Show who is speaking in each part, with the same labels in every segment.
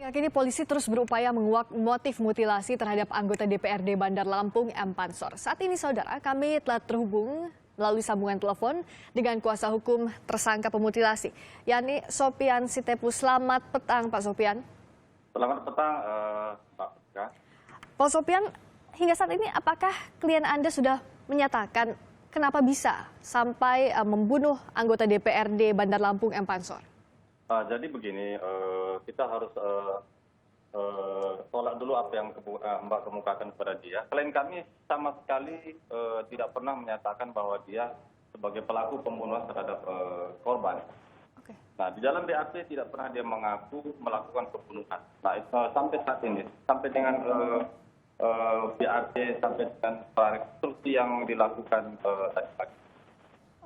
Speaker 1: Ya, kini polisi terus berupaya menguak motif mutilasi terhadap anggota DPRD Bandar Lampung M. Pansor. Saat ini saudara, kami telah terhubung melalui sambungan telepon dengan kuasa hukum tersangka pemutilasi, yakni Sopian Sitepu. Selamat petang Pak Sopian.
Speaker 2: Selamat petang Pak Puska.
Speaker 1: Pak Sopian, hingga saat ini apakah klien Anda sudah menyatakan kenapa bisa sampai membunuh anggota DPRD Bandar Lampung M. Pansor?
Speaker 2: Jadi begini, kita harus tolak dulu apa yang Mbak kemukakan kepada dia. Klien kami sama sekali tidak pernah menyatakan bahwa dia sebagai pelaku pembunuhan terhadap korban.
Speaker 1: Oke.
Speaker 2: Nah, di dalam BAP tidak pernah dia mengaku melakukan pembunuhan. Nah, sampai saat ini, sampai dengan BAP, sampai dengan rekonstruksi yang dilakukan tadi pagi.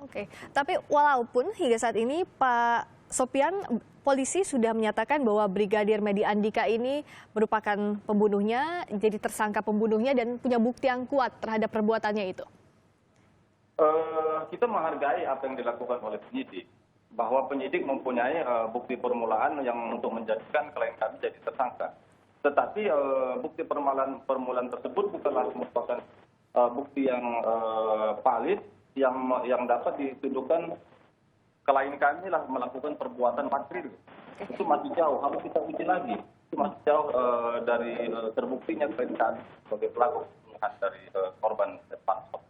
Speaker 1: Oke, tapi walaupun hingga saat ini Pak Sopian, polisi sudah menyatakan bahwa Brigadir Medi Andika ini merupakan pembunuhnya, jadi tersangka pembunuhnya dan punya bukti yang kuat terhadap perbuatannya itu.
Speaker 2: Kita menghargai apa yang dilakukan oleh penyidik, bahwa penyidik mempunyai bukti permulaan yang untuk menjadikan klien kami jadi tersangka. Tetapi bukti permulaan tersebut bukanlah merupakan bukti yang valid yang dapat dituduhkan klien kami lah melakukan perbuatan material. Itu masih jauh, harus kita uji lagi. Itu masih jauh dari terbuktinya klien kami sebagai pelaku pembunuhan dari korban Pansor.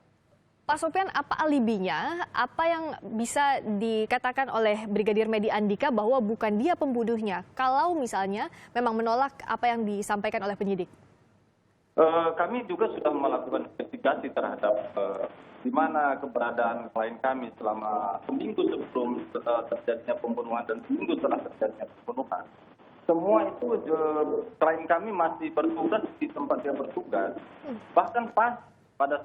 Speaker 1: Pak Sopian, apa alibinya? Apa yang bisa dikatakan oleh Brigadir Medi Andika bahwa bukan dia pembunuhnya? Kalau misalnya memang menolak apa yang disampaikan oleh penyidik.
Speaker 2: Kami juga sudah melakukan investigasi terhadap di mana keberadaan klien kami selama seminggu sebelum terjadinya pembunuhan dan seminggu setelah terjadinya pembunuhan. Semua itu klien kami masih bertugas di tempat dia bertugas. Bahkan pada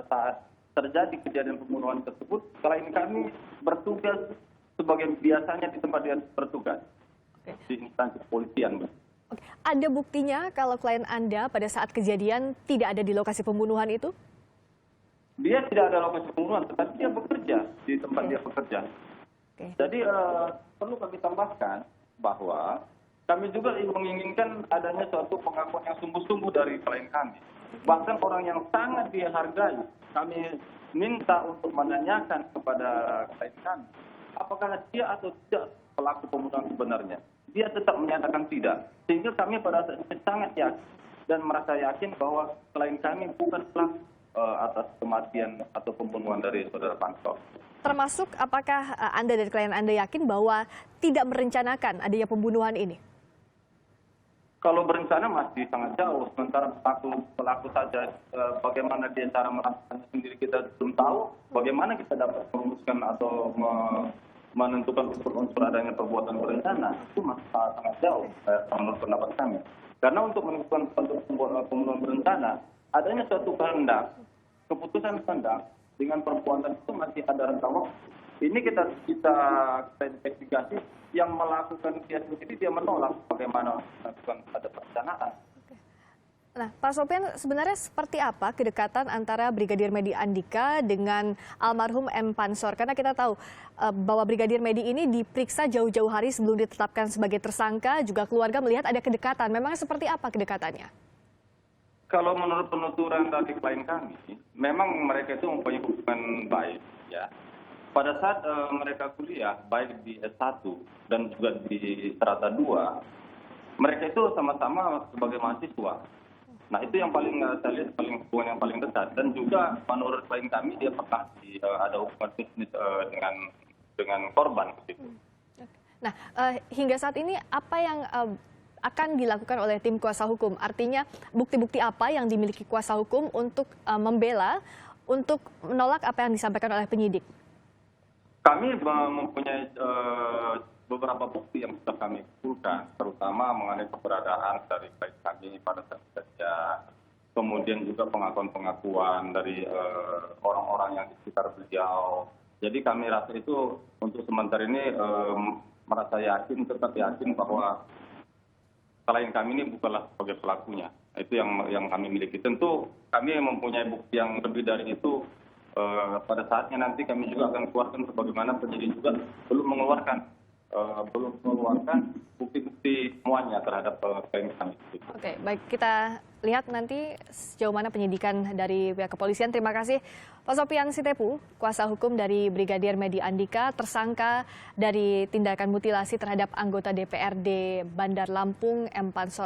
Speaker 2: saat terjadi kejadian pembunuhan tersebut, klien kami bertugas sebagai biasanya di tempat dia bertugas. Di instansi kepolisian.
Speaker 1: Oke. Ada buktinya kalau klien Anda pada saat kejadian tidak ada di lokasi pembunuhan itu?
Speaker 2: Dia tidak ada lokasi pembunuhan, tetapi dia bekerja di tempat dia bekerja. Jadi perlu kami tambahkan bahwa kami juga menginginkan adanya suatu pengakuan yang sungguh-sungguh dari klien kami. Bahkan orang yang sangat dihargai, kami minta untuk menanyakan kepada klien kami, apakah dia atau tidak pelaku pembunuhan sebenarnya. Dia tetap menyatakan tidak. Sehingga kami pada saat itu sangat yakin dan merasa yakin bahwa klien kami bukan pelaku atas kematian atau pembunuhan dari saudara Pansor.
Speaker 1: Termasuk apakah Anda dan klien Anda yakin bahwa tidak merencanakan adanya pembunuhan ini?
Speaker 2: Kalau berencana masih sangat jauh, sementara pelaku saja bagaimana dia cara melakukannya sendiri kita belum tahu, bagaimana kita dapat merumuskan atau menentukan unsur adanya perbuatan berencana, itu masih sangat jauh menurut pendapat kami. Karena untuk menentukan pembunuhan berencana, adanya suatu kehendak, keputusan kehendak dengan perbuatan itu masih ada rentang waktu. Ini kita investigasi yang melakukan dia sendiri dia menolak bagaimana melakukan ada perencanaan.
Speaker 1: Nah, Pak Sopian, sebenarnya seperti apa kedekatan antara Brigadir Medi Andika dengan almarhum M. Pansor? Karena kita tahu bahwa Brigadir Medi ini diperiksa jauh-jauh hari sebelum ditetapkan sebagai tersangka, juga keluarga melihat ada kedekatan. Memang seperti apa kedekatannya?
Speaker 2: Kalau menurut penuturan dari klien kami, memang mereka itu mempunyai hubungan baik. Ya. Pada saat mereka kuliah, baik di S1 dan juga di Strata 2, mereka itu sama-sama sebagai mahasiswa. Nah, itu yang paling saya lihat hubungan yang paling dekat. Dan juga menurut klien kami, dia pernah ada hubungan bisnis dengan korban. Gitu.
Speaker 1: Nah, hingga saat ini apa yang akan dilakukan oleh tim kuasa hukum? Artinya bukti-bukti apa yang dimiliki kuasa hukum untuk membela, untuk menolak apa yang disampaikan oleh penyidik?
Speaker 2: Kami mempunyai beberapa bukti yang sudah kami kumpulkan, terutama mengenai keberadaan dari klien kami pada saat kejadian, kemudian juga pengakuan-pengakuan dari orang-orang yang di sekitar beliau. Jadi kami rasa itu untuk sementara ini merasa yakin, tetap yakin bahwa klien kami ini bukanlah sebagai pelakunya. Itu yang kami miliki. Tentu kami mempunyai bukti yang lebih dari itu. Pada saatnya nanti kami juga akan keluarkan sebagaimana penyidik juga belum mengeluarkan bukti-bukti semuanya terhadap klien kami.
Speaker 1: Oke, baik, kita lihat nanti sejauh mana penyidikan dari pihak kepolisian. Terima kasih Pak Sopian Sitepu, kuasa hukum dari Brigadir Medi Andika, tersangka dari tindakan mutilasi terhadap anggota DPRD Bandar Lampung M. Pansor.